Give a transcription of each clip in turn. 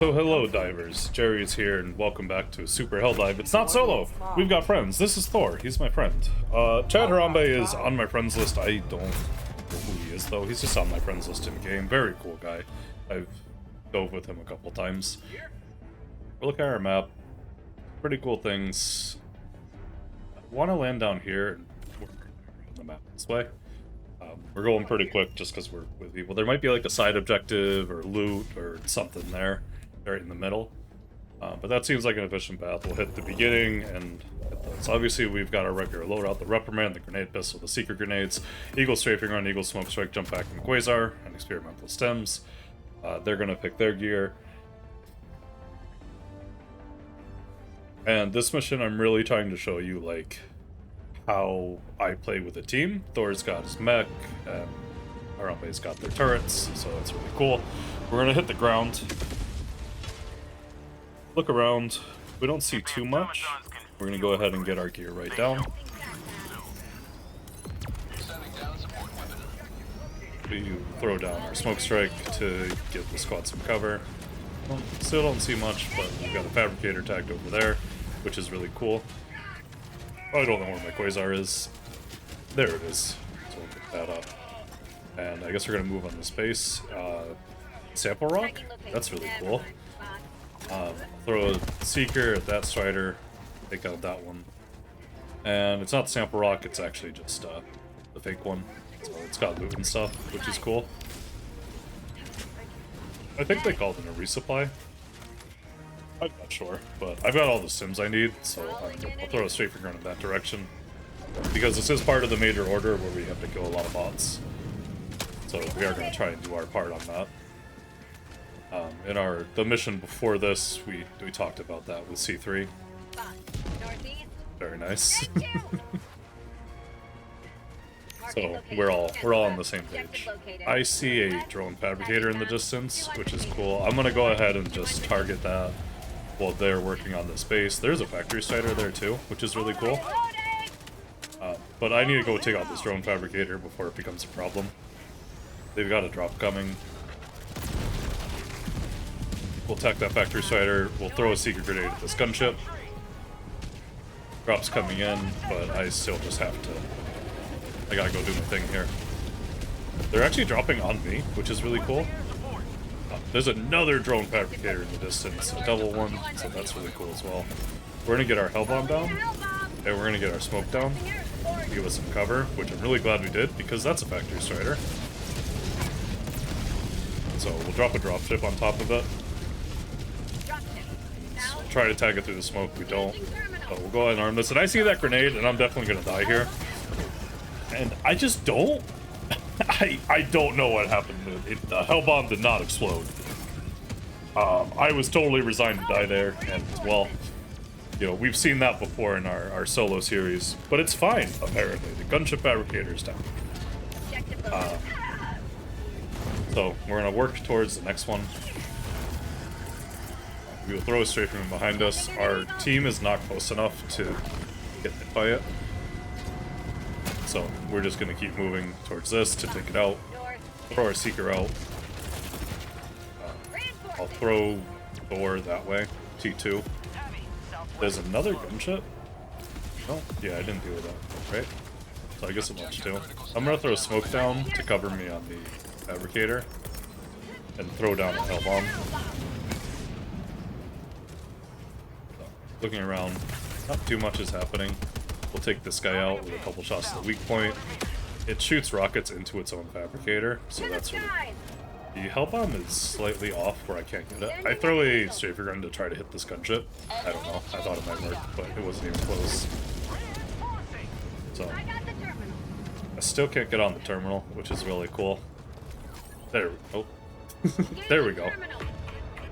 So hello divers, Jerry's here and welcome back to Super Helldive. It's not solo, we've got friends. This is Thor, he's my friend. Chad Harambe is on my friends list. I don't know who he is though, he's just on my friends list in game. Very cool guy. I've dove with him a couple times. We're looking at our map, pretty cool things. I want to land down here and work on the map this way. We're going pretty quick just because we're with people. There might be like a side objective or loot or something there. Right in the middle, but that seems like an efficient path. We'll hit the beginning and hit those. Obviously we've got our regular loadout, the Reprimand, the grenade pistol, the secret grenades, Eagle Strafing Run, Eagle Smoke Strike, Jump Back and Quasar, and experimental stems. They're gonna pick their gear. And this mission I'm really trying to show you like how I play with a team. Thor's got his mech, and Harambe's got their turrets, so that's really cool. We're gonna hit the ground. Look around. We don't see too much. We're gonna go ahead and get our gear right down. We throw down our smoke strike to give the squad some cover. Well, still don't see much, but we've got a fabricator tagged over there, which is really cool. I don't know where my Quasar is. There it is. So we'll pick that up. And I guess we're gonna move on this base. Sample rock? That's really cool. Throw a seeker at that strider, take out that one. And it's not the sample rock, it's actually just the fake one. So it's got loot and stuff, which is cool. I think they called it a resupply. I'm not sure, but I've got all the sims I need, so I'll throw a strafing run in that direction. Because this is part of the major order where we have to kill a lot of bots. So we are going to try and do our part on that. In the mission before this, we talked about that with C3. Very nice. So we're all on the same page. I see a drone fabricator in the distance, which is cool. I'm gonna go ahead and just target that while they're working on this base. There's a factory strider there too, which is really cool. But I need to go take out this drone fabricator before it becomes a problem. They've got a drop coming. We'll attack that factory strider, we'll throw a secret grenade at this gunship. Drop's coming in, but I still just have to... I gotta go do my thing here. They're actually dropping on me, which is really cool. There's another drone fabricator in the distance, a double one, so that's really cool as well. We're gonna get our hellbomb down, and we're gonna get our smoke down, to give us some cover, which I'm really glad we did, because that's a factory strider. So we'll drop a dropship on top of it. Try to tag it through the smoke, we don't. So we'll go ahead and arm this. And I see that grenade, and I'm definitely gonna die here. And I just don't... I don't know what happened. The hellbomb did not explode. I was totally resigned to die there, and well, you know, we've seen that before in our solo series, but it's fine, apparently. The gunship fabricator's down. So we're gonna work towards the next one. We will throw a strafing run behind us. Our team is not close enough to get hit by it. So we're just going to keep moving towards this to take it out. Throw our seeker out. I'll throw Thor that way. T2. There's another gunship? Oh, yeah, I didn't deal with that. Right? So I guess a bunch too. I'm going to throw smoke down to cover me on the fabricator. And throw down a hellbomb. Looking around, not too much is happening. We'll take this guy out with a couple shots to the weak point. It shoots rockets into its own fabricator, so that's really good. The hellbomb is slightly off where I can't get it. I throw a strafing run to try to hit this gunship. I don't know, I thought it might work, but it wasn't even close. So, I still can't get on the terminal, which is really cool. There, oh. There we go.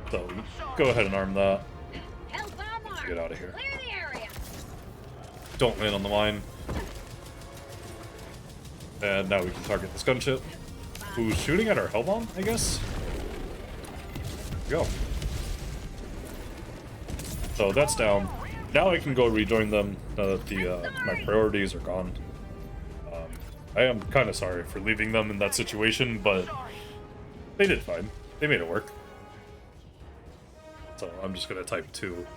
So, go ahead and arm that. Get out of here. Don't land on the line. And now we can target this gunship, who's shooting at our hellbomb, I guess. Go. So that's down. Now I can go rejoin them now that my priorities are gone. I am kind of sorry for leaving them in that situation, but they did fine. They made it work. So I'm just gonna type 2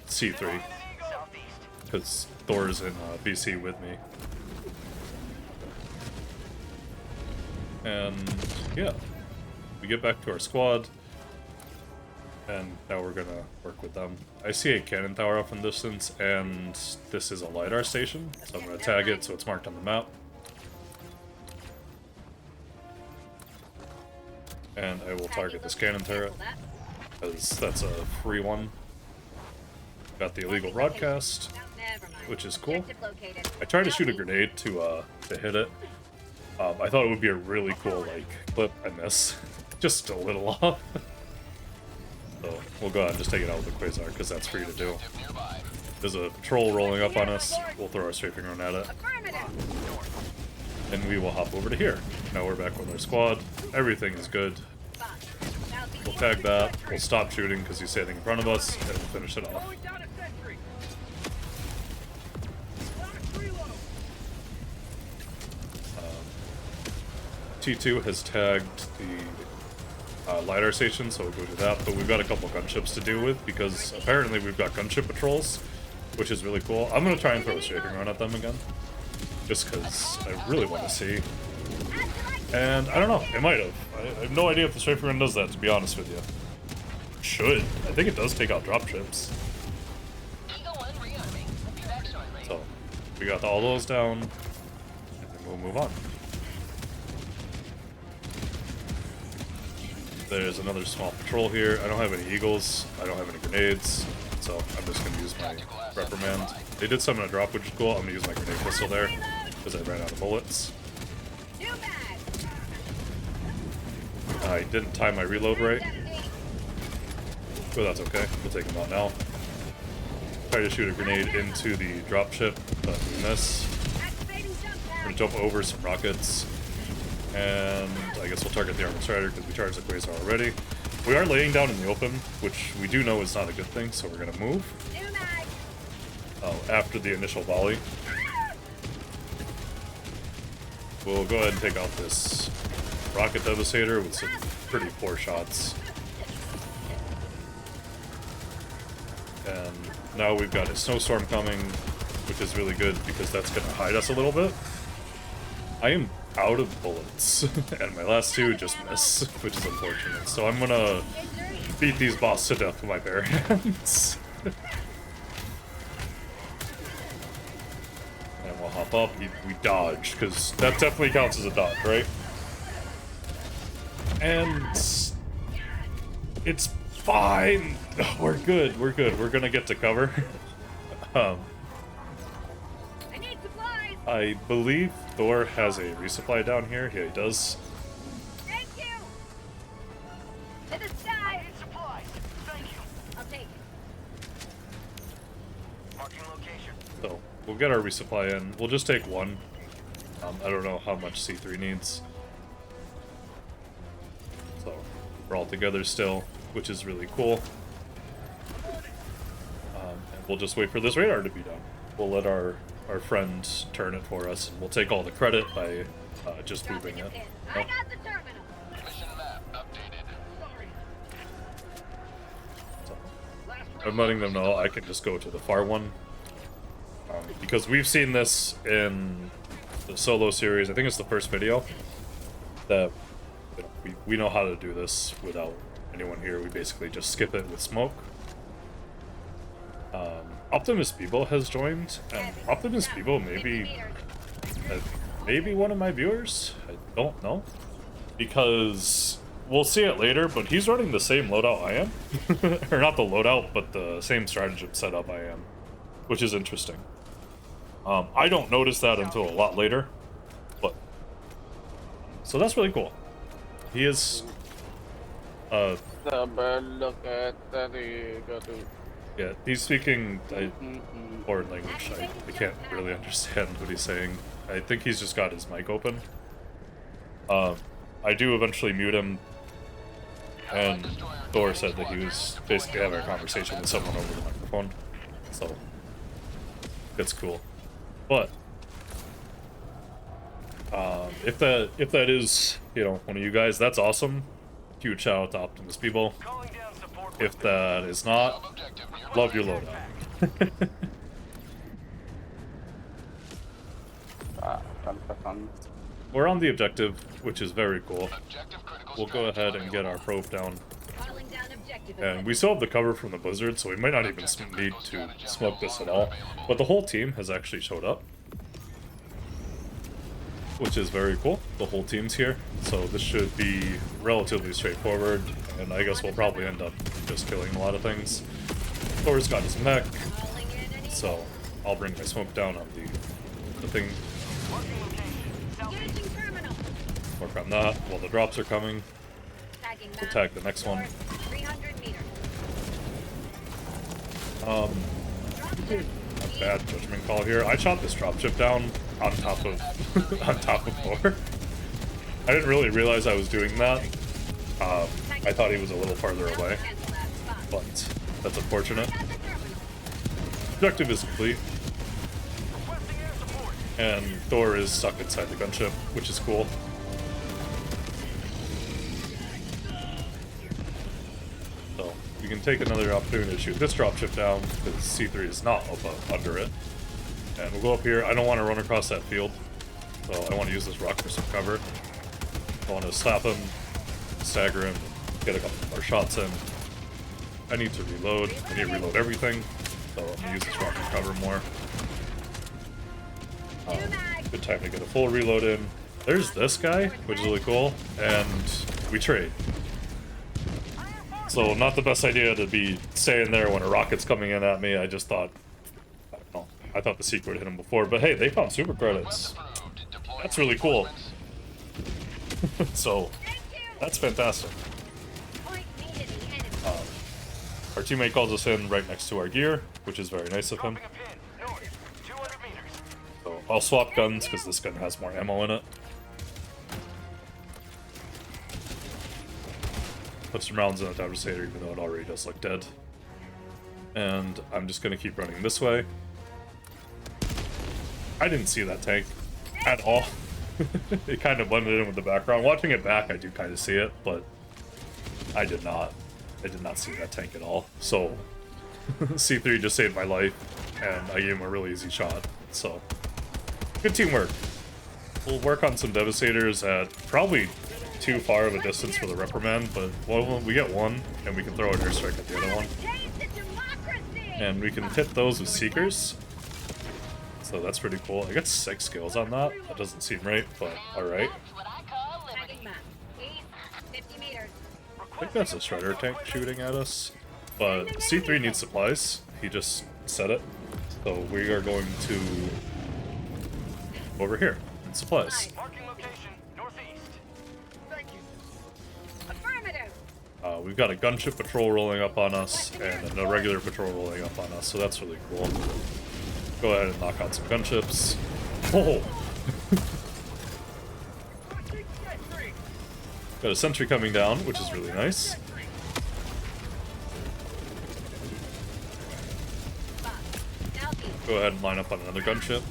C3 because Thor's in BC with me. And yeah, we get back to our squad, and now we're gonna work with them. I see a cannon tower off in the distance, and this is a Lidar station, so I'm gonna tag it so it's marked on the map. And I will target this cannon turret, because that's a free one. Got the illegal broadcast, which is cool. I tried to shoot a grenade to hit it. I thought it would be a really cool, like, clip. I miss. Just a little off. So, we'll go ahead and just take it out with the Quasar, because that's free to do. There's a patrol rolling up on us. We'll throw our Strafing Run at it. And we will hop over to here. Now we're back with our squad. Everything is good. We'll tag that. We'll stop shooting, because he's standing in front of us, and we'll finish it off. T2 has tagged the Lidar station, so we'll go do that, but we've got a couple gunships to deal with, because apparently we've got gunship patrols, which is really cool. I'm going to try and throw a Strafing Run at them again, just because I really want to see. And I don't know, it might have. I have no idea if the Strafing Run does that, to be honest with you. It should. I think it does take out dropships. So, we got all those down, and then we'll move on. There's another small patrol here. I don't have any eagles. I don't have any grenades. So I'm just going to use my reprimand. They did summon a drop, which is cool. I'm going to use my grenade pistol there because I ran out of bullets. I didn't time my reload right. But that's okay. We'll take them out now. Try to shoot a grenade into the dropship, but we miss. I'm going to jump over some rockets. And I guess we'll target the Armored Strider because we charged the Quasar already. We are laying down in the open, which we do know is not a good thing, so we're going to move. After the initial volley. We'll go ahead and take out this Rocket Devastator with some pretty poor shots. And now we've got a snowstorm coming, which is really good because that's going to hide us a little bit. I am out of bullets, and my last 2 just miss, which is unfortunate. So I'm gonna beat these boss to death with my bare hands. And we'll hop up. We dodge, because that definitely counts as a dodge, right? And it's fine. We're good. We're good. We're gonna get to cover. I believe Thor has a resupply down here. Yeah, he does. Thank you. To the sky. I need supplies. Thank you. I'll take it. Marking location. So we'll get our resupply in. We'll just take 1. I don't know how much C3 needs. So we're all together still, which is really cool. And we'll just wait for this radar to be done. We'll let our friend turn it for us, and we'll take all the credit by just moving it. I got the terminal. Mission map updated. So, I'm letting them know I can just go to the far one. Because we've seen this in the solo series. I think it's the first video that we know how to do this without anyone here. We basically just skip it with smoke. Optimus Bebo has joined, and Optimus Bebo maybe one of my viewers? I don't know. Because we'll see it later, but he's running the same loadout I am. Or not the loadout, but the same stratagem setup I am. Which is interesting. I don't notice that until a lot later. But so that's really cool. He is yeah, he's speaking foreign language. I can't really understand what he's saying. I think he's just got his mic open. I do eventually mute him, and Thor said that he was basically having a conversation with someone over the microphone, so it's cool. But if that is, you know, one of you guys, that's awesome. Huge shout out to Optimus Bebo. If that is not, Objective near love your loadout. We're on the objective, which is very cool. Objective critical We'll go ahead and get our probe down. Calling down objective. And we still have the cover from the blizzard, so we might not even need to smoke this at all. But the whole team has actually showed up, which is very cool. The whole team's here, so this should be relatively straightforward, and I guess we'll probably end up just killing a lot of things. Thor's got his mech, Calling in any so I'll bring my smoke down on the thing, engaging terminal. work on that while the drops are coming. Tagging We'll map. tag the next one. 300 meters. A bad judgment call here. I shot this dropship down on top of on top of Thor. I didn't really realize I was doing that. I thought he was a little farther away, Cancel that spot. but that's unfortunate. Got the terminal. Objective is complete, and Thor is stuck inside the gunship, which is cool. So we can take another opportunity to shoot this dropship down because C3 is not under it. And we'll go up here. I don't want to run across that field, so I want to use this rock for some cover. I want to slap him, stagger him, get a couple more shots in. I need to reload. I need to reload everything, so I'm gonna use this rock for cover more. Good time to get a full reload in. There's this guy, which is really cool, and we trade. So not the best idea to be staying there when a rocket's coming in at me. I just thought, I don't know, I thought the secret would hit him before, but hey, they found super credits. That's really cool. So that's fantastic. Point me to the enemy. Our teammate calls us in right next to our gear, which is very nice of him. So I'll swap guns because this gun has more ammo in it. Put some rounds in the Devastator, even though it already does look dead. And I'm just gonna keep running this way. I didn't see that tank at all. It kind of blended in with the background. Watching it back, I do kind of see it, but I did not. I did not see that tank at all. So C3 just saved my life, and I gave him a really easy shot. So good teamwork. We'll work on some Devastators at probably too far of a distance for the Reprimand, but well, we get one, and we can throw an airstrike at the other one. Taste of democracy. And we can hit those with Seekers. So that's pretty cool. I got 6 kills on that. That doesn't seem right, but alright. That's what I call Tagging map. East, 50 meters. I think that's a Shredder tank shooting at us. But C3 needs supplies. He just said it. So we are going to over here and supplies. Marking location, northeast. Thank you. Affirmative. We've got a gunship patrol rolling up on us and a regular patrol rolling up on us, so that's really cool. Go ahead and knock out some gunships. Oh! Got a sentry coming down, which is really nice. Southeast. Go ahead and line up on another gunship.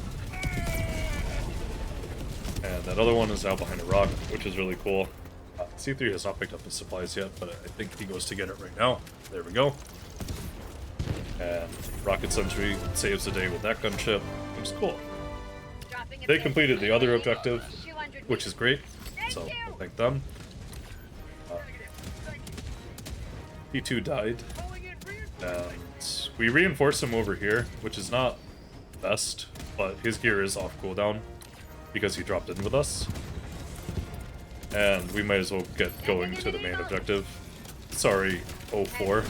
And that other one is out behind a rock, which is really cool. C3 has not picked up his supplies yet, but I think he goes to get it right now. There we go. And Rocket Sentry saves the day with that gunship. It was cool. Dropping a They pin. completed the other objective, 200 which is great. So I'll thank them. P2 died. And we reinforced him over here, which is not best, but his gear is off cooldown because he dropped in with us. And we might as well get going to the main objective. Sorry, 04.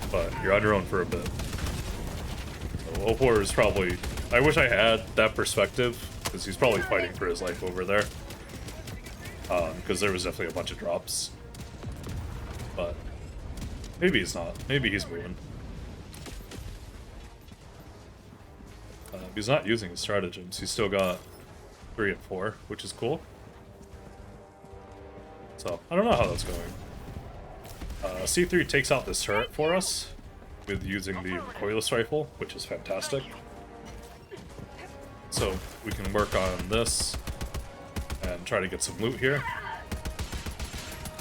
But you're on your own for a bit. So 04 is probably... I wish I had that perspective, because he's probably fighting for his life over there. Because there was definitely a bunch of drops. But maybe he's not. Maybe he's moving. He's not using his stratagems. He's still got 3 and 4, which is cool. So, I don't know how that's going. C3 takes out this turret for us with using the recoilless rifle, which is fantastic. So, we can work on this and try to get some loot here.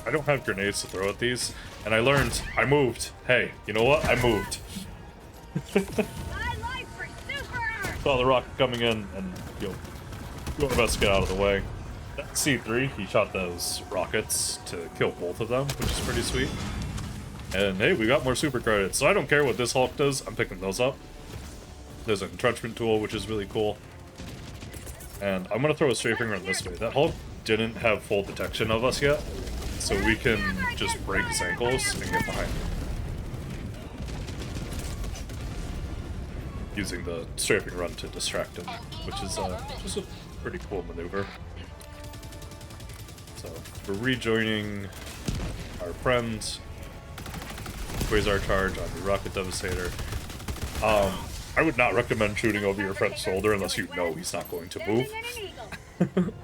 I don't have grenades to throw at these, and I learned I moved. Hey, you know what? I moved. My life for Super! Saw the rocket coming in, and yo, do our best to get out of the way. That C3, he shot those rockets to kill both of them, which is pretty sweet. And hey, we got more super credits, so I don't care what this Hulk does, I'm picking those up. There's an entrenchment tool, which is really cool. And I'm gonna throw a strafing run this way. That Hulk didn't have full detection of us yet, so we can just break his ankles and get behind him. Using the strafing run to distract him, which is just a pretty cool maneuver. So, we're rejoining our friends. Quasar charge on the Rocket Devastator. I would not recommend shooting over your friend's shoulder unless you know he's not going to move.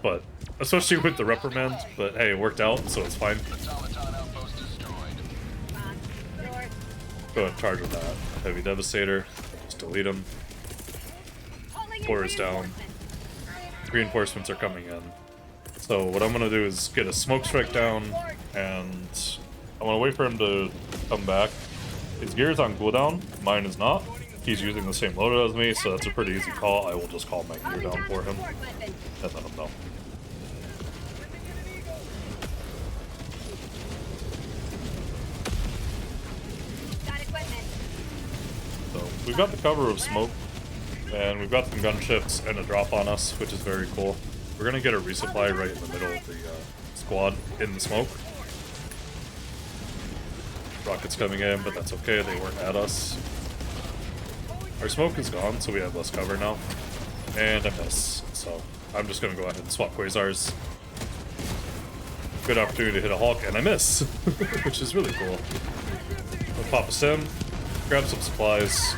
But, especially with the Reprimand, but hey, it worked out, so it's fine. Automaton outpost destroyed. Go ahead and charge with that Heavy Devastator. Just delete him. 4 is down. Reinforcements are coming in. So what I'm gonna do is get a smoke strike down, and I'm gonna wait for him to come back. His gear is on cooldown, mine is not. He's using the same loadout as me, so that's a pretty easy call. I will just call my gear down for him and let him know. So we've got the cover of smoke, and we've got some gunships and a drop on us, which is very cool. We're gonna get a resupply right in the middle of the squad in the smoke. Rockets coming in, but that's okay, they weren't at us. Our smoke is gone, so we have less cover now. And I miss, so I'm just gonna go ahead and swap Quasars. Good opportunity to hit a Hulk, and I miss, which is really cool. I'll pop a sim, grab some supplies,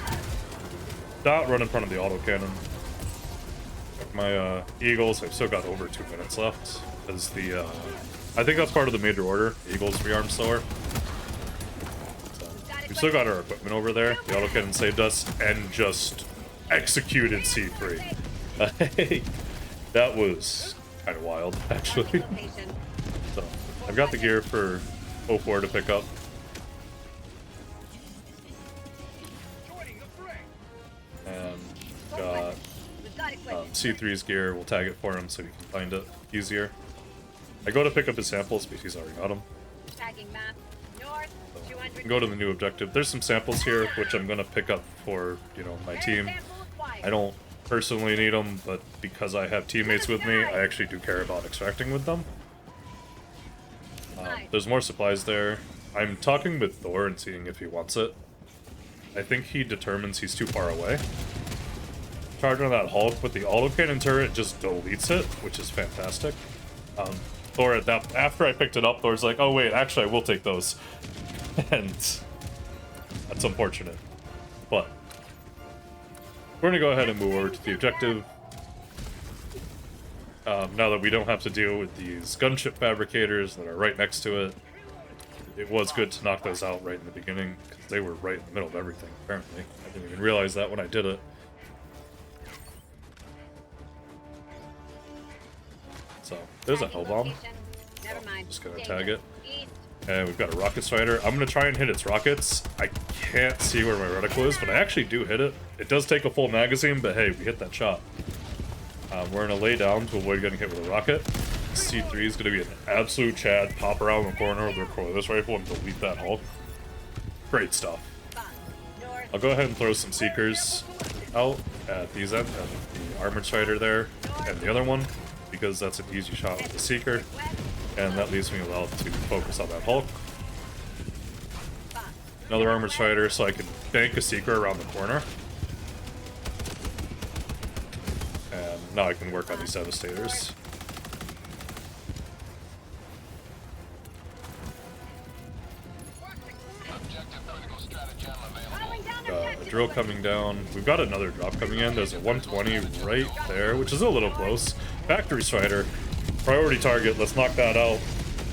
not run in front of the auto cannon. My Eagles, I've still got over 2 minutes left, as the, I think that's part of the major order. Eagles rearm slower. We still got our equipment over there. The autocannon saved us and just executed C3. That was kind of wild, actually. So, I've got the gear for 04 to pick up. And got C3's gear. We'll tag it for him so he can find it easier. I go to pick up his samples, but he's already got them. Tagging map. North, 200. Go to the new objective. There's some samples here, which I'm gonna pick up for, you know, my team. I don't personally need them, but because I have teammates with me, I actually do care about extracting with them. There's more supplies there. I'm talking with Thor and seeing if he wants it. I think he determines he's too far away. Charging on that Hulk, but the autocannon turret just deletes it, which is fantastic. Thor, after I picked it up, Thor's like, oh wait, actually I will take those. And that's unfortunate. But we're gonna go ahead and move over to the objective. Now that we don't have to deal with these gunship fabricators that are right next to it. It was good to knock those out right in the beginning, because they were right in the middle of everything, apparently. I didn't even realize that when I did it. So, there's a hell bomb. Just gonna tag it. And we've got a rocket strider. I'm gonna try and hit its rockets. I can't see where my reticle is, but I actually do hit it. It does take a full magazine, but hey, we hit that shot. We're gonna lay down to avoid getting hit with a rocket. C3 is gonna be an absolute Chad, pop around the corner with their recoilless rifle and delete that Hulk. Great stuff. I'll go ahead and throw some Seekers out at these ends, and the Armored Strider there, and the other one, because that's an easy shot with the Seeker, and that leaves me allowed to focus on that Hulk. Another Armored Strider, so I can bank a Seeker around the corner. And now I can work on these Devastators. A drill coming down. We've got another drop coming in. There's a 120 right there, which is a little close. Factory Strider. Priority target. Let's knock that out.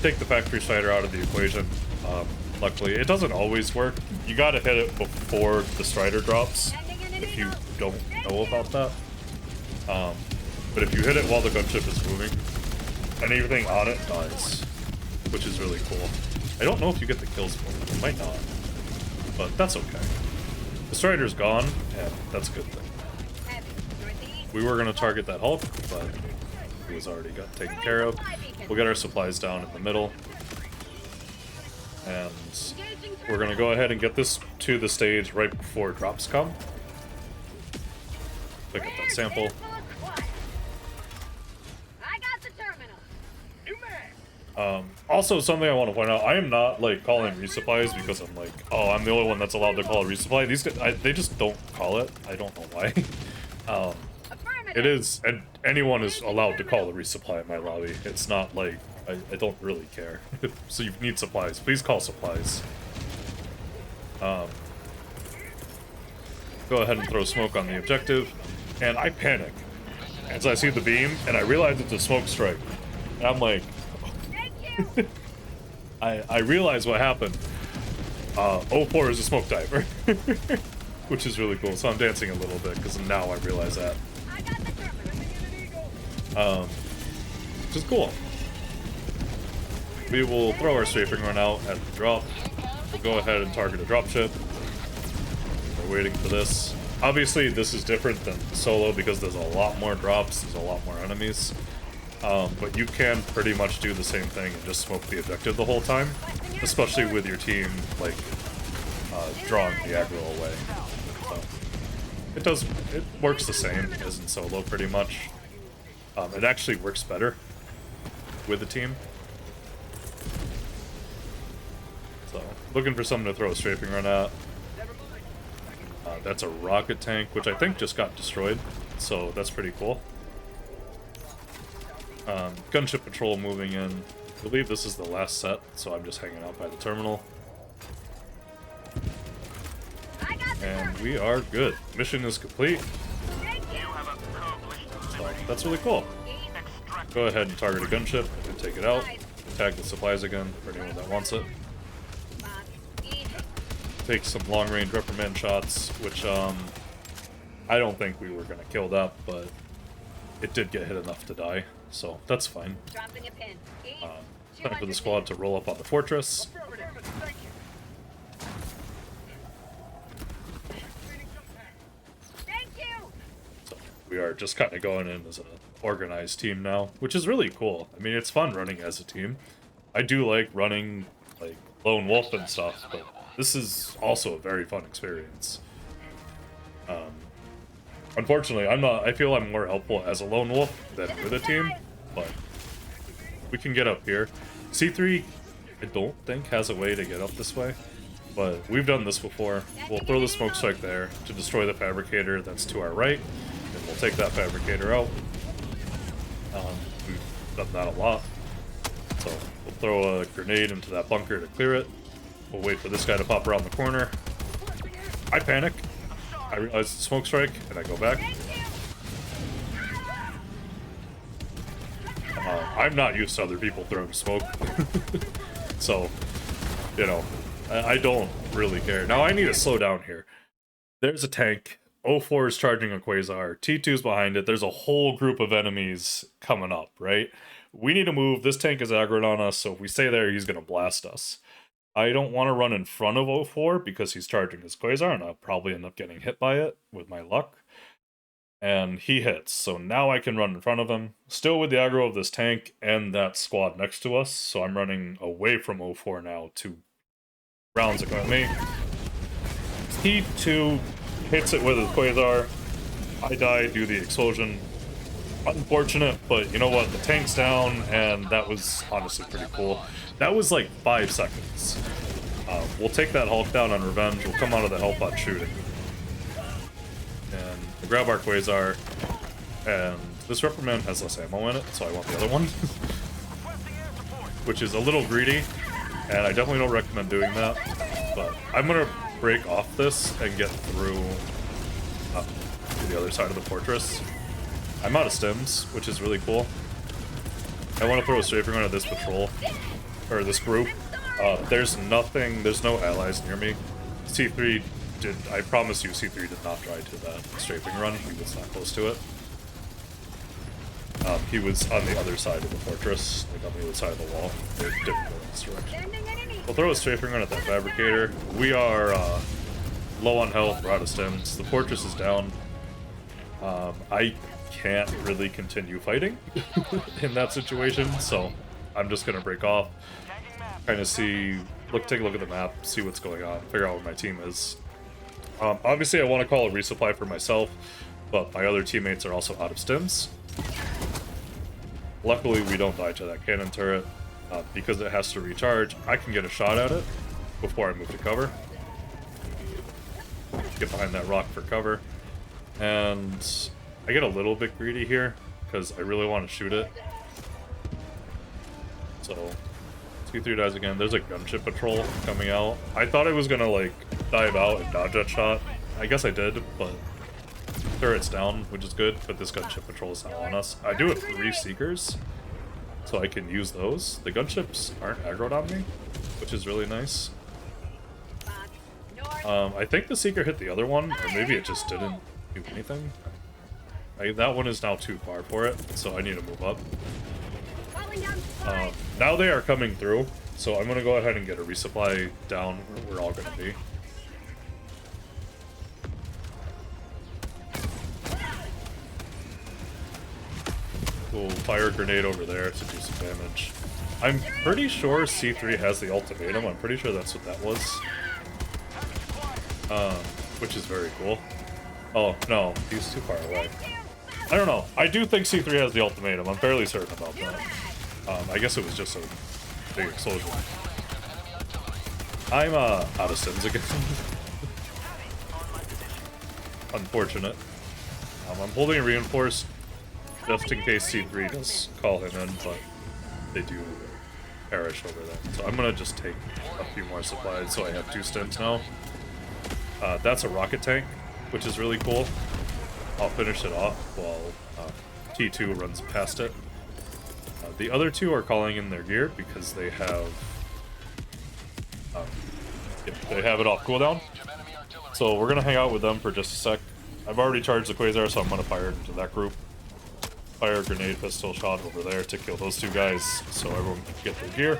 Take the Factory Strider out of the equation. Luckily, it doesn't always work. You gotta hit it before the Strider drops, if you don't know about that. But if you hit it while the gunship is moving, anything on it dies. which is really cool. I don't know if you get the kills for it. You might not, but that's okay. The Strider's gone, and that's a good thing. We were going to target that Hulk, but he was already got taken care of. We'll get our supplies down in the middle. And we're going to go ahead and get this to the stage right before drops come. Pick up that sample. Also, something I want to point out, I am not, like, calling resupplies because I'm like, oh, I'm the only one that's allowed to call a resupply. These guys, they just don't call it. I don't know why. It is, and anyone is allowed to call a resupply in my lobby. It's not like, I don't really care. So you need supplies. Please call supplies. Go ahead and throw smoke on the objective. And I panic as I see the beam, and I realize it's a smoke strike. And I'm like, I realize what happened. 04 is a smoke diver, which is really cool. So I'm dancing a little bit because now I realize that. Which is cool. We will throw our strafing run out at the drop. We'll go ahead and target a dropship. We're waiting for this. Obviously, this is different than solo because there's a lot more drops, there's a lot more enemies. But you can pretty much do the same thing and just smoke the objective the whole time, especially with your team, like, drawing the aggro away. So, it works the same as in solo, pretty much. It actually works better with the team. So, looking for something to throw a strafing run at. That's a rocket tank, which I think just got destroyed, so that's pretty cool. Gunship patrol moving in. I believe this is the last set, so I'm just hanging out by the terminal. And we are good. Mission is complete. So that's really cool. Go ahead and target a gunship and take it out. Tag the supplies again for anyone that wants it. Take some long-range reprimand shots, which I don't think we were going to kill that, but it did get hit enough to die, so that's fine. Time for the squad to roll up on the fortress. So we are just kind of going in as an organized team now, which is really cool. I mean, it's fun running as a team. I do like running like lone wolf and stuff, but this is also a very fun experience. Unfortunately, I feel I'm more helpful as a lone wolf than with a team, but we can get up here. C3, I don't think has a way to get up this way, but we've done this before. We'll throw the smoke strike there to destroy the fabricator that's to our right, and we'll take that fabricator out. We've done that a lot. So we'll throw a grenade into that bunker to clear it. We'll wait for this guy to pop around the corner. I panic. I realize it's a smoke strike, and I go back. I'm not used to other people throwing smoke. So, you know, I don't really care. Now I need to slow down here. There's a tank. 04 is charging a Quasar. T2's behind it. There's a whole group of enemies coming up, right? We need to move. This tank is aggroed on us, so if we stay there, he's going to blast us. I don't want to run in front of 04 because he's charging his Quasar, and I'll probably end up getting hit by it with my luck. And he hits, so now I can run in front of him. Still with the aggro of this tank and that squad next to us, so I'm running away from 04 now. 2 rounds ago at me. T2 hits it with his Quasar. I die due to the explosion. Unfortunate, but you know what? The tank's down, and that was honestly pretty cool. That was like 5 seconds. We'll take that Hulk down on revenge. We'll come out of the hell pot shooting. And we'll grab our Quasar. And this Reprimand has less ammo in it, so I want the other one. Which is a little greedy, and I definitely don't recommend doing that. But I'm going to break off this and get through to the other side of the fortress. I'm out of stims, which is really cool. I want to throw a strafing run at this patrol, or this group. There's no allies near me. C3 did, I promise you, C3 did not try to that strafing run. He was not close to it. He was on the other side of the fortress, like on the other side of the wall. They didn't go this direction. Sending enemy. We'll throw a strafing run at that fabricator. We are low on health, we're out of stims. The fortress is down. I can't really continue fighting in that situation, so I'm just gonna break off, kind of see, take a look at the map, see what's going on, figure out where my team is. Obviously, I want to call a resupply for myself, but my other teammates are also out of stims. Luckily, we don't die to that cannon turret. Because it has to recharge, I can get a shot at it before I move to cover. Get behind that rock for cover. And I get a little bit greedy here, because I really want to shoot it. So, C3 dies again. There's a gunship patrol coming out. I thought I was going to, like, dive out and dodge that shot. I guess I did, but turret's down, which is good, but this gunship patrol is now on us. I do have 3 Seekers, so I can use those. The gunships aren't aggroed on me, which is really nice. I think the Seeker hit the other one, or maybe it just didn't do anything. That one is now too far for it, so I need to move up. Now they are coming through, so I'm going to go ahead and get a resupply down where we're all going to be. We'll fire a grenade over there to do some damage. I'm pretty sure C3 has the ultimatum. I'm pretty sure that's what that was. Which is very cool. Oh, no, he's too far away. I don't know. I do think C3 has the ultimatum. I'm fairly certain about that. I guess it was just a big explosion. I'm out of sims again. Unfortunate. I'm holding a reinforced just in case C3 does call him in, but they do perish over there. So I'm gonna just take a few more supplies, so I have 2 stims now. That's a rocket tank, which is really cool. I'll finish it off while T2 runs past it. The other 2 are calling in their gear because they have it off cooldown. So we're gonna hang out with them for just a sec. I've already charged the Quasar, so I'm gonna fire it into that group. Fire a grenade pistol shot over there to kill those 2 guys, so everyone can get their gear.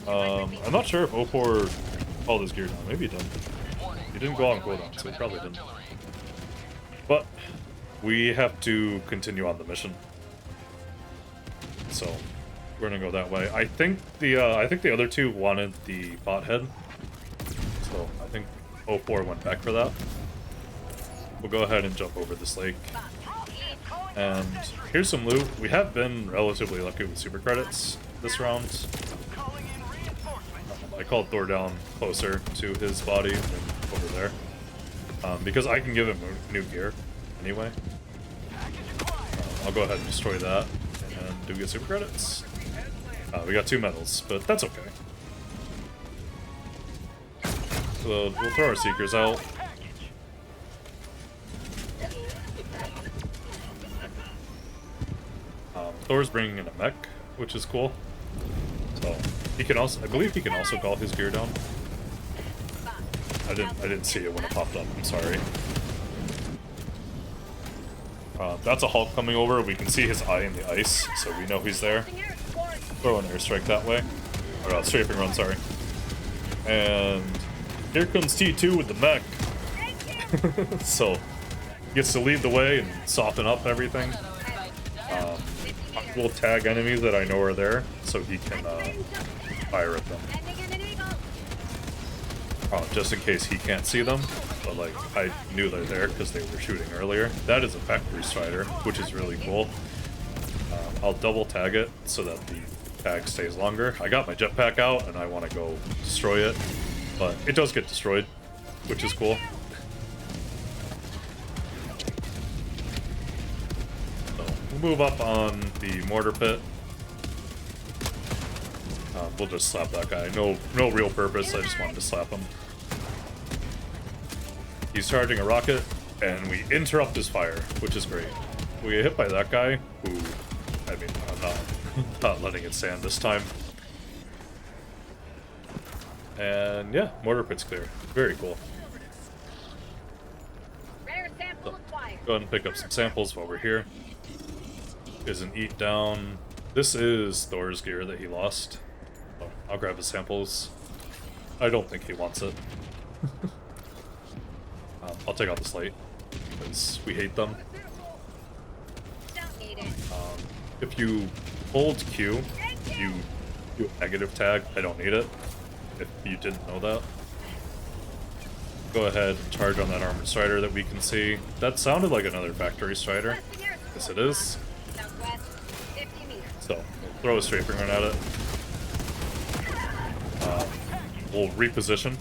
I'm not sure if 04 called his gear down. Maybe he didn't. He didn't go on cooldown, so he probably didn't. But we have to continue on the mission, so we're gonna go that way. I think the other 2 wanted the bot head, so I think 04 went back for that. We'll go ahead and jump over this lake. And here's some loot. We have been relatively lucky with super credits this round. I called Thor down closer to his body than over there. Because I can give him new gear anyway. I'll go ahead and destroy that and do get super credits. We got 2 medals, but that's okay. So we'll throw our Seekers out. Thor's bringing in a mech, which is cool. So he can also, I believe he can also call his gear down. I didn't see it when it popped up. I'm sorry. That's a Hulk coming over. We can see his eye in the ice, so we know he's there. Throw an airstrike that way. Or strafing run, sorry. And here comes T2 with the mech. So gets to lead the way and soften up everything. We'll tag enemies that I know are there, so he can fire at them. Just in case he can't see them, but like I knew they're there because they were shooting earlier. That is a factory strider, which is really cool. I'll double tag it so that the tag stays longer. I got my jetpack out and I want to go destroy it, but it does get destroyed, which is cool. Move up on the mortar pit. We'll just slap that guy. No real purpose. I just wanted to slap him. He's charging a rocket, and we interrupt his fire, which is great. We get hit by that guy, who, I mean, I'm not letting it stand this time. And yeah, mortar pit's clear. Very cool. So, go ahead and pick up some samples while we're here. is an eat down. This is Thor's gear that he lost. So I'll grab his samples. I don't think he wants it. I'll take out the slate because we hate them. Don't need it. If you hold Q, you do a negative tag. I don't need it. If you didn't know that. Go ahead and charge on that armored strider that we can see. That sounded like another factory strider. Yes, it is. Southwest, 50 meters. So, we'll throw a strafing run at it. We'll reposition,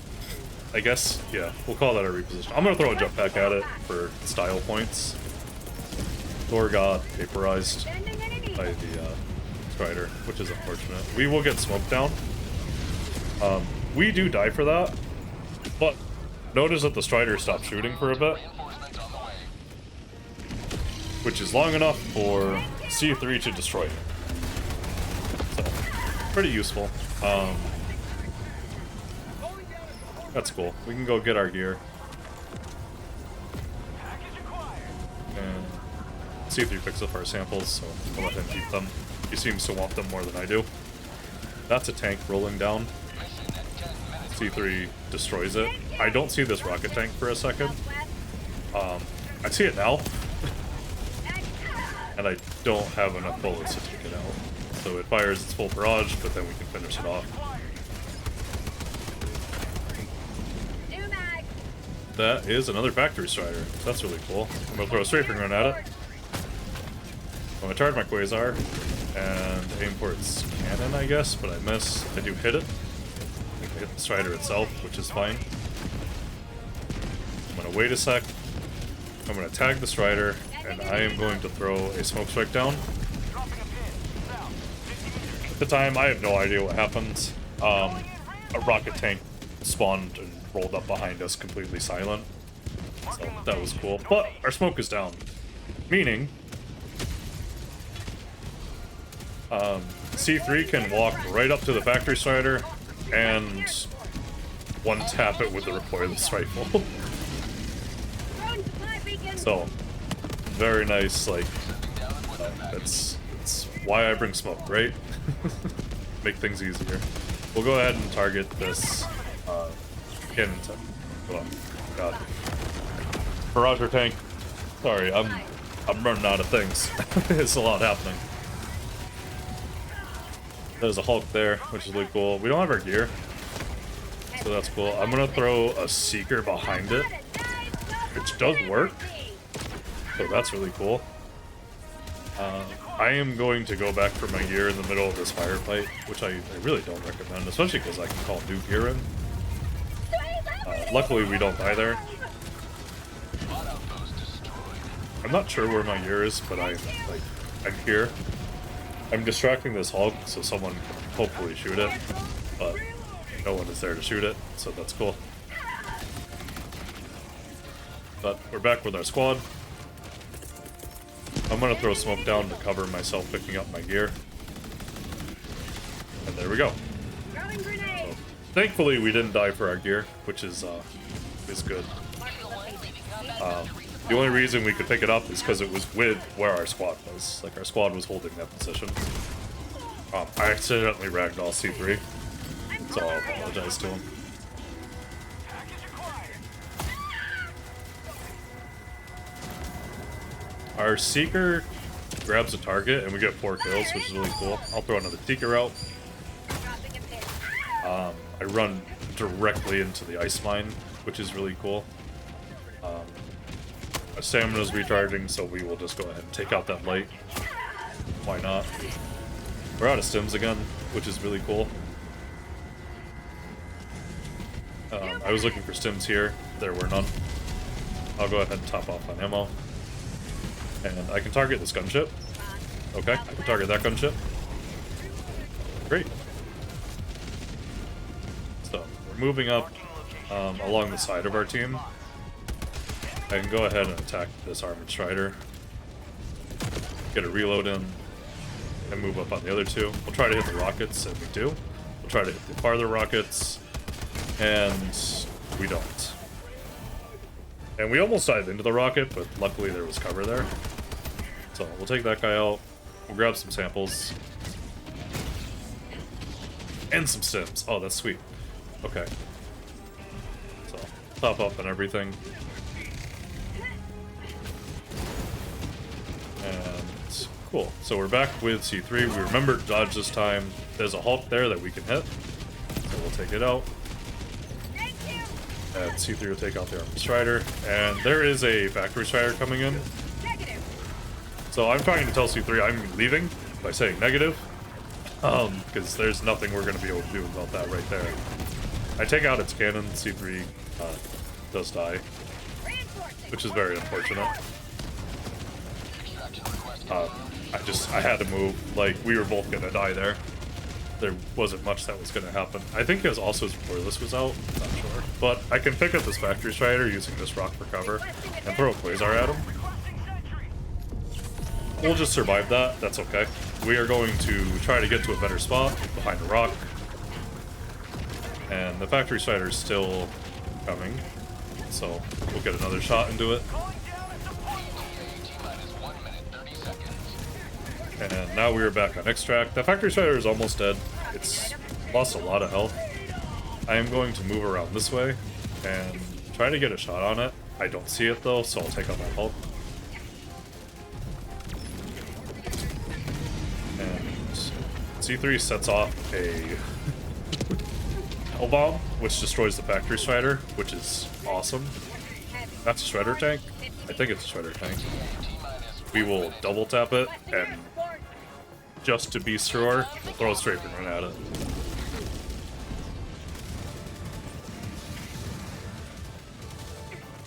I guess. Yeah, we'll call that a reposition. I'm gonna throw a jetpack at it for style points. Thor got vaporized Sending enemy. by the strider, which is unfortunate. We will get smoked down. We do die for that, but notice that the strider stopped shooting for a bit, which is long enough for C3 to destroy it. So, pretty useful. That's cool. We can go get our gear. And C3 picks up our samples, so we'll let him keep them. He seems to want them more than I do. That's a tank rolling down. C3 destroys it. I don't see this rocket tank for a second. I see it now. And I don't have enough bullets to take it out. So it fires its full barrage, but then we can finish it off. New mag. That is another factory strider. That's really cool. I'm gonna throw a strafing run at it. I'm gonna charge my Quasar and aim for its cannon, I guess, but I miss. I do hit it. I think I hit the strider itself, which is fine. I'm gonna wait a sec. I'm gonna tag the strider, and I am going to throw a smoke strike down. At the time, I have no idea what happened. A rocket tank spawned and rolled up behind us completely silent. So that was cool. But our smoke is down. Meaning, C3 can walk right up to the factory strider and one tap it with the recoilless rifle. So, very nice, like, it's why I bring smoke, right? Make things easier. We'll go ahead and target this cannon tank. Hold on. God. Barrage tank. Sorry, I'm running out of things. It's a lot happening. There's a Hulk there, which is really cool. We don't have our gear, so that's cool. I'm gonna throw a Seeker behind it, which does work. So that's really cool. I am going to go back for my gear in the middle of this firefight, which I really don't recommend, especially because I can call new gear in. Luckily, we don't die there. I'm not sure where my gear is, but I'm here. I'm distracting this Hulk so someone can hopefully shoot it, but no one is there to shoot it, so that's cool. But we're back with our squad. I'm gonna throw smoke down to cover myself picking up my gear. And there we go. So, thankfully we didn't die for our gear, which is good. The only reason we could pick it up is because it was with where our squad was. Like, our squad was holding that position. I accidentally ragdoll C3, so I'll apologize to him. Our Seeker grabs a target, and we get 4 kills, which is really cool. I'll throw another Seeker out. I run directly into the ice mine, which is really cool. Our stamina's recharging, so we will just go ahead and take out that light. Why not? We're out of stims again, which is really cool. I was looking for stims here. There were none. I'll go ahead and top off on ammo. And I can target this gunship. Okay, I can target that gunship. Great. So, we're moving up along the side of our team. I can go ahead and attack this armored strider. Get a reload in. And move up on the other 2. We'll try to hit the rockets, and we do. We'll try to hit the farther rockets. And we don't. And we almost dived into the rocket, but luckily there was cover there. So we'll take that guy out. We'll grab some samples. And some stims. Oh, that's sweet. Okay. So, top up and everything. And cool. So we're back with C3. We remembered to dodge this time. There's a Hulk there that we can hit. So we'll take it out. And C3 will take out the Armored Strider. And there is a Factory Strider coming in. So I'm trying to tell C3 I'm leaving by saying negative. Because there's nothing we're going to be able to do about that right there. I take out its cannon, C3 does die. Which is very unfortunate. I had to move. Like, we were both going to die there. There wasn't much that was going to happen. I think his also his Spoilers was out. I'm not sure. But I can pick up this Factory Strider using this rock for cover and throw a Quasar at him. We'll just survive that. That's okay. We are going to try to get to a better spot behind a rock. And the Factory Strider is still coming. So we'll get another shot into it. And now we are back on extract. The Factory Strider is almost dead. It's lost a lot of health. I am going to move around this way and try to get a shot on it. I don't see it though, so I'll take out my Hulk. And C3 sets off a Hell Bomb, which destroys the Factory Strider, which is awesome. That's a Shredder tank? I think it's a Shredder tank. We will double tap it, and just to be sure, we'll throw a Strafing Run at it.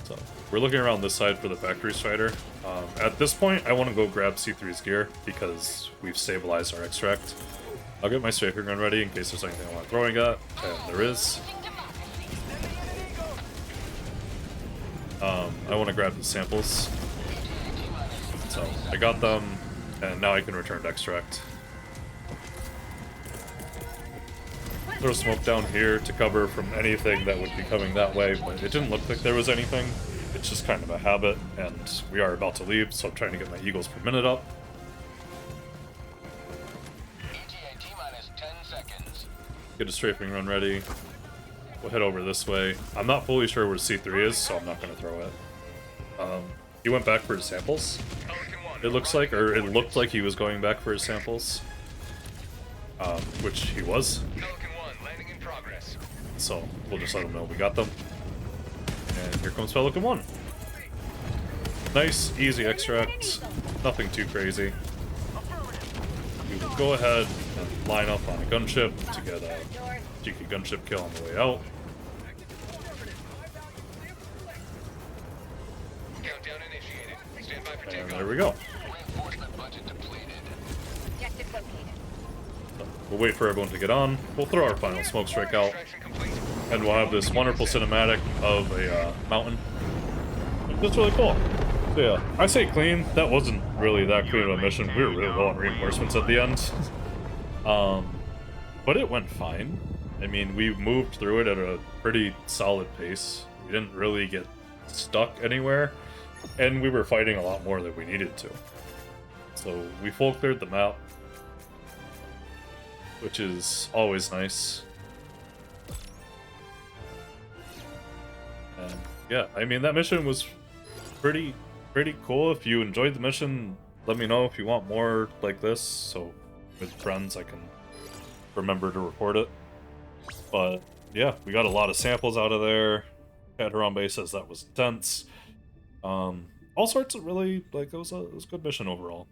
So, we're looking around this side for the Factory Strider. At this point, I want to go grab C3's gear, because we've stabilized our extract. I'll get my Strafing Run ready in case there's anything I want throwing at, and there is. I want to grab the samples. So, I got them, and now I can return to extract. Throw smoke down here to cover from anything that would be coming that way, but it didn't look like there was anything. It's just kind of a habit, and we are about to leave, so I'm trying to get my eagles per minute up. Get a Strafing Run ready. We'll head over this way. I'm not fully sure where C3 is, so I'm not going to throw it. He went back for his samples, it looks like, or it looked like he was going back for his samples. Which he was. So, we'll just let him know we got them. And here comes Pelican 1. Nice, easy extract. Nothing too crazy. We will go ahead and line up on a gunship to get a cheeky gunship kill on the way out. And there we go. So we'll wait for everyone to get on. We'll throw our final smoke strike out. And we'll have this wonderful cinematic of a mountain. That's really cool. So yeah, I say clean. That wasn't really that clean of a mission. We were really low on reinforcements at the end. But it went fine. I mean, we moved through it at a pretty solid pace. We didn't really get stuck anywhere. And we were fighting a lot more than we needed to. So we full cleared the map, which is always nice. And yeah, I mean, that mission was pretty cool. If you enjoyed the mission, let me know if you want more like this, so with friends I can remember to record it. But yeah, we got a lot of samples out of there. Harambe says that was intense. All sorts of really, like, it was a good mission overall.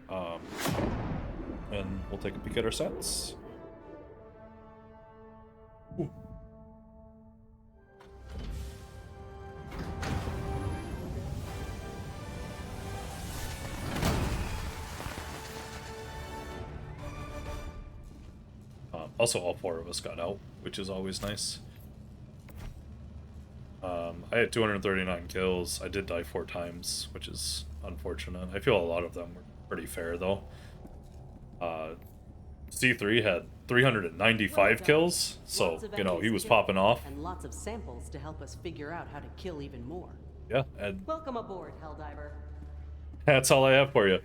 And we'll take a peek at our sets. Ooh. Also, all 4 of us got out, which is always nice. I had 239 kills. I did die 4 times, which is unfortunate. I feel a lot of them were pretty fair, though. C3 had 395 kills, so, you know, he was popping off. And lots of samples to help us figure out how to kill even more. Yeah, and Welcome aboard, Helldiver. that's all I have for you.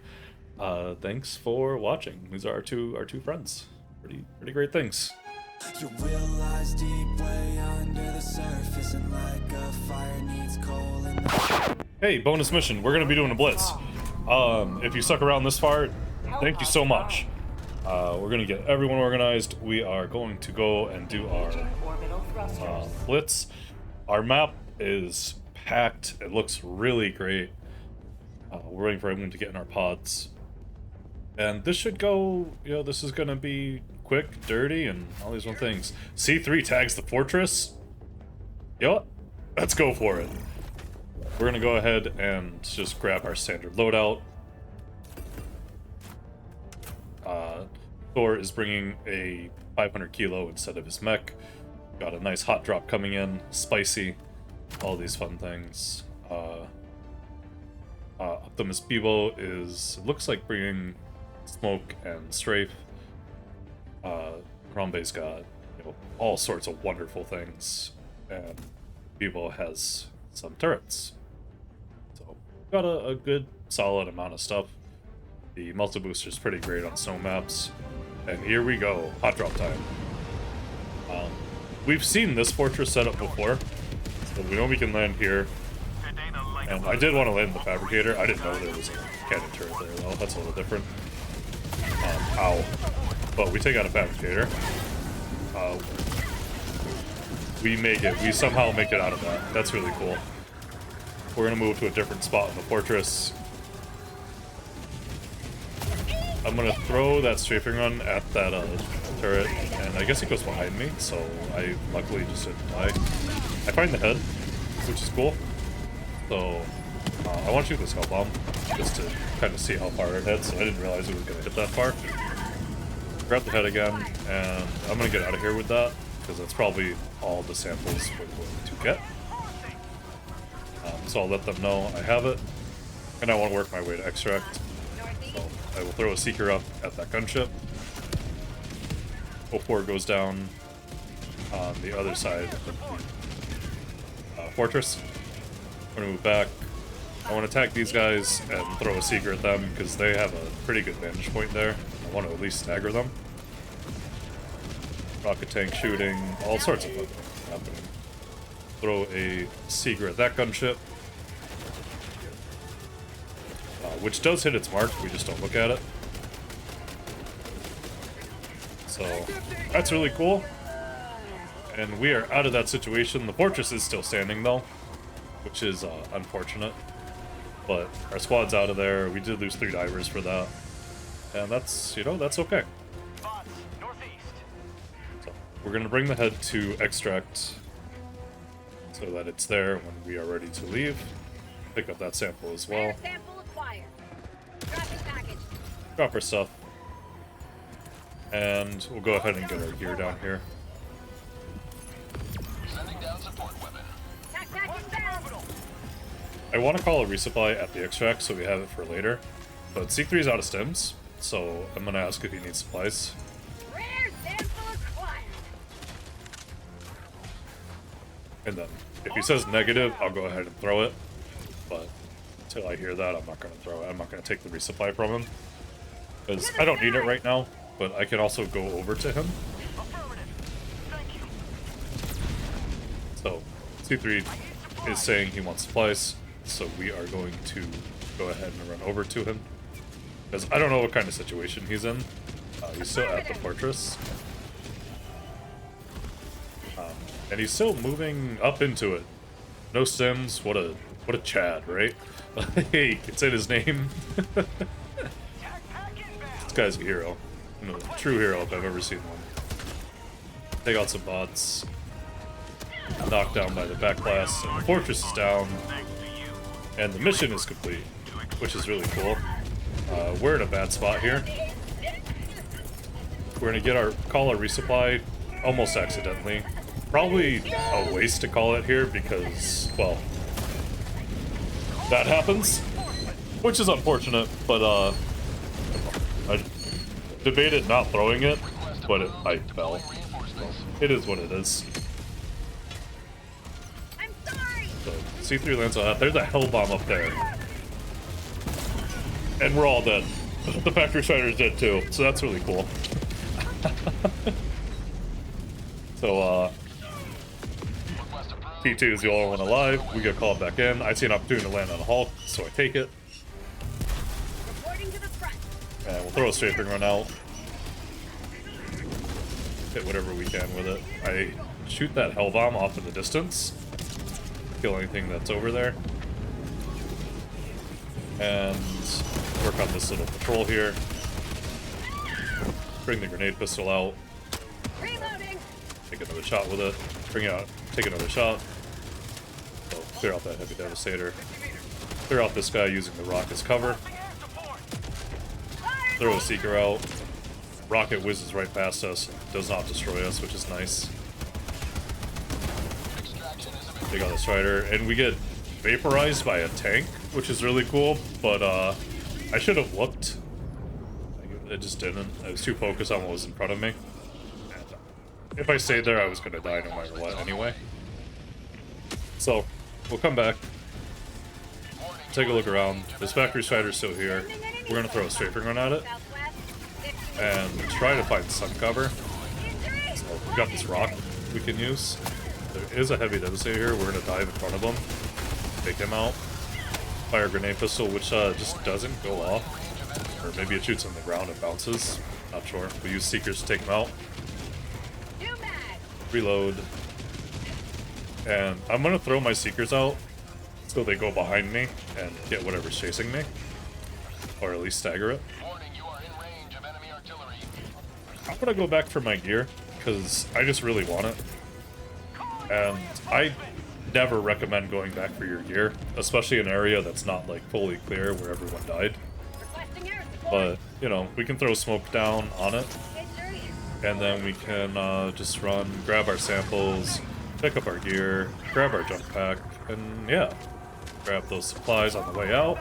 thanks for watching. These are our two friends. Pretty great things. You realize deep way under the surface, and like a fire needs coal in the... Hey, bonus mission. We're gonna be doing a blitz. If you stuck around this far, thank you so much. We're gonna get everyone organized. We are going to go and do our blitz. Our map is packed. It looks really great. We're waiting for everyone to get in our pods. And this should go, you know, this is gonna be quick, dirty, and all these one things. C3 tags the fortress. You know what? Let's go for it. We're gonna go ahead and just grab our standard loadout. Thor is bringing a 500 kilo instead of his mech. Got a nice hot drop coming in, spicy, all these fun things. Optimus Bebo is, it looks like bringing smoke and strafe. Harambe's got, you know, all sorts of wonderful things, and Bebo has some turrets. So got a good solid amount of stuff. The multi booster is pretty great on snow maps, and here we go, hot drop time. We've seen this fortress setup before, so we know we can land here. And I did want to land the fabricator. I didn't know there was a cannon turret there though. That's a little different. Ow. But we take out a fabricator. We somehow make it out of that. That's really cool. We're gonna move to a different spot in the fortress. I'm gonna throw that strafing run at that turret, and I guess it goes behind me, so I luckily just didn't die. I find the head, which is cool. So I want to shoot this hell bomb just to kind of see how far it hits. I didn't realize it was gonna hit that far. Grab the head again, and I'm gonna get out of here with that because that's probably all the samples we're going to get. So I'll let them know I have it, and I want to work my way to extract. So I will throw a seeker up at that gunship. 04 goes down on the other side of the fortress. I'm gonna move back. I want to attack these guys and throw a seeker at them because they have a pretty good vantage point there. I want to at least stagger them. Rocket tank shooting, all sorts of fun happening. Throw a seeker at that gunship, which does hit its mark, we just don't look at it. So that's really cool. And we are out of that situation. The fortress is still standing though, which is unfortunate. But our squad's out of there. We did lose 3 divers for that. And that's, you know, that's okay. So we're going to bring the head to extract so that it's there when we are ready to leave. Pick up that sample as well. Drop our stuff. And we'll go ahead and get our gear down here. I want to call a resupply at the extract so we have it for later, but C3's out of stims, so I'm going to ask if he needs supplies. And then, if he says negative, I'll go ahead and throw it, but until I hear that, I'm not going to throw it. I'm not going to take the resupply from him, because I don't need it right now, but I can also go over to him. So, C3 is saying he wants supplies. So we are going to go ahead and run over to him. Because I don't know what kind of situation he's in. He's still at the fortress. And he's still moving up into it. No stims, what a Chad, right? Like, it's in his name. This guy's a hero. You know, a true hero if I've ever seen one. Take out some bots. Knocked down by the backblast, and the fortress is down. And the mission is complete, which is really cool. We're in a bad spot here. We're gonna call our resupply almost accidentally. Probably a waste to call it here because, well, that happens, which is unfortunate. But I debated not throwing it, but I fell. So it is what it is. So C3 lands on that. There's a hell bomb up there. And we're all dead. The factory strider's dead too, so that's really cool. So, T2 is the only one alive. We get called back in. I see an opportunity to land on a Hulk, so I take it. Reporting to the front. And we'll throw a strafing run out. Hit whatever we can with it. I shoot that hell bomb off in the distance. Kill anything that's over there. And work on this little patrol here. Bring the grenade pistol out. Reloading. Take another shot with it. Bring it out. Take another shot. So clear out that heavy devastator. Clear out this guy using the rock as cover. Throw a seeker out. Rocket whizzes right past us. Does not destroy us, which is nice. Take out the strider, and we get vaporized by a tank, which is really cool. But I should have looked. I just didn't. I was too focused on what was in front of me. If I stayed there, I was gonna die no matter what anyway. So, we'll come back, take a look around. This factory strider's still here. We're gonna throw a strafing run at it and try to find some cover. So, we've got this rock we can use. There is a heavy devastator here. We're gonna dive in front of him, take him out. Fire a grenade pistol, which just doesn't go off. Or maybe it shoots on the ground and bounces. Not sure. We use seekers to take him out. Reload. And I'm gonna throw my seekers out so they go behind me and get whatever's chasing me. Or at least stagger it. I'm gonna go back for my gear, because I just really want it. And I never recommend going back for your gear, especially in an area that's not like fully clear where everyone died. But, you know, we can throw smoke down on it. And then we can just run, grab our samples, pick up our gear, grab our jump pack, and yeah, grab those supplies on the way out.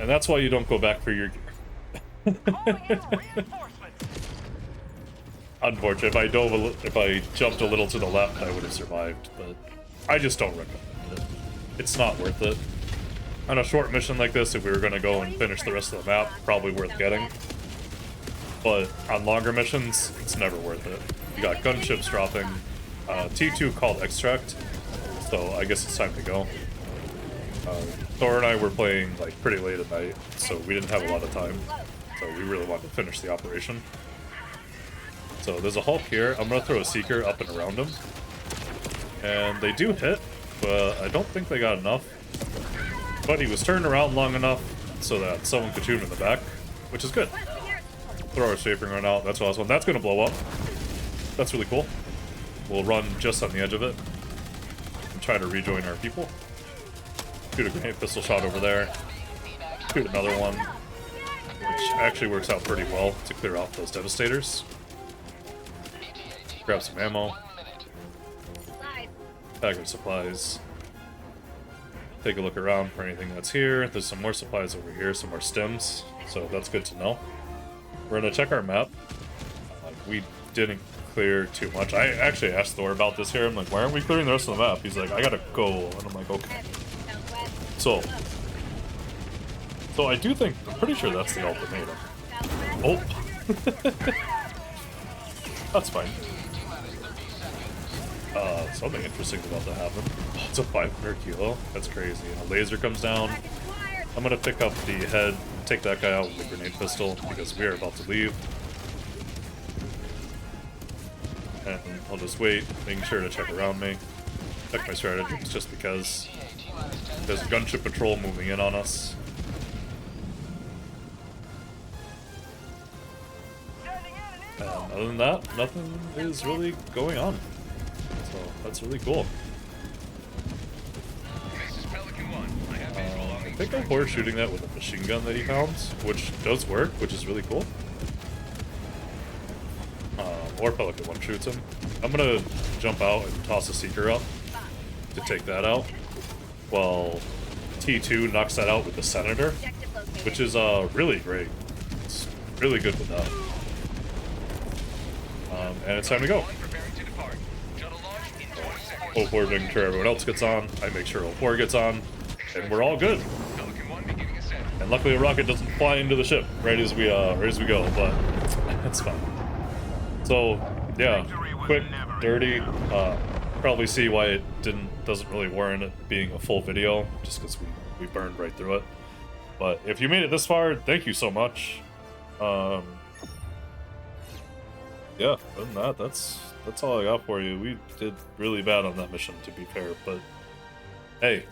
And that's why you don't go back for your gear. Unfortunate. If I jumped a little to the left, I would have survived, but I just don't recommend it. It's not worth it. On a short mission like this, if we were going to go and finish the rest of the map, probably worth getting. But on longer missions, it's never worth it. You got gunships dropping, T2 called Extract, so I guess it's time to go. Thor and I were playing like pretty late at night, so we didn't have a lot of time. So we really wanted to finish the operation. So there's a Hulk here. I'm gonna throw a Seeker up and around him. And they do hit, but I don't think they got enough. But he was turned around long enough so that someone could shoot him in the back, which is good. Throw our Strafing Run out. That's awesome. That's gonna blow up. That's really cool. We'll run just on the edge of it and try to rejoin our people. Shoot a grenade pistol shot over there. Shoot another one, which actually works out pretty well to clear off those devastators. Grab some ammo. Bag of supplies. Take a look around for anything that's here. There's some more supplies over here, some more stems, so that's good to know. We're gonna check our map. We didn't clear too much. I actually asked Thor about this here. I'm like, why aren't we clearing the rest of the map? He's like, I gotta go. And I'm like, okay. So I do think, I'm pretty sure that's the ultimatum. Oh! That's fine. Something interesting about to happen. Oh, it's a 500 kilo. That's crazy. And a laser comes down. I'm gonna pick up the head, take that guy out with the grenade pistol, because we are about to leave. And I'll just wait, making sure to check around me. Check my strategies, just because there's a gunship patrol moving in on us. And other than that, nothing is really going on. So that's really cool. I think I'm forward shooting that with a machine gun that he found, which does work, which is really cool. Or Pelican 1 shoots him. I'm gonna jump out and toss a Seeker up to take that out, while T2 knocks that out with the Senator, which is really great. It's really good with that. And it's time to go. O4 making sure everyone else gets on. I make sure O4 gets on, and we're all good. And luckily a rocket doesn't fly into the ship right as we go, but it's fine. So yeah, quick, dirty. Probably see why it doesn't really warrant it being a full video, just because we burned right through it. But if you made it this far, thank you so much. Yeah, other than that, that's all I got for you. We did really bad on that mission, to be fair, but hey,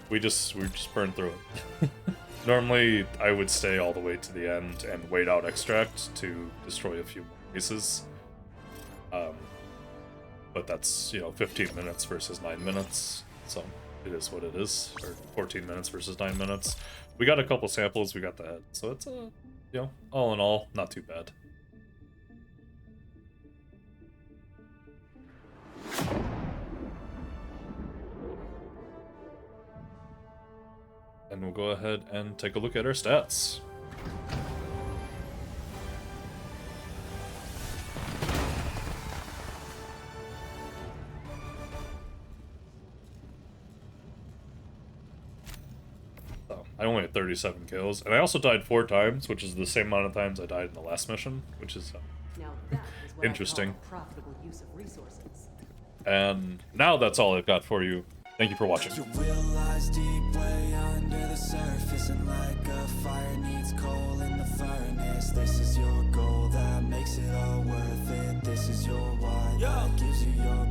we just burned through it. Normally, I would stay all the way to the end and wait out extract to destroy a few more bases. But that's, you know, 15 minutes versus 9 minutes, so it is what it is. Or 14 minutes versus 9 minutes. We got a couple samples, we got the head, so it's you know, all in all, not too bad. And we'll go ahead and take a look at our stats. So, I only had 37 kills, and I also died 4 times, which is the same amount of times I died in the last mission, which is Now that is what interesting. I call profitable use of resources. And now that's all I've got for you. Thank you for watching. Your will lies deep way under the surface, and like a fire needs coal in the furnace. This is your goal that makes it all worth it. This is your why that gives you your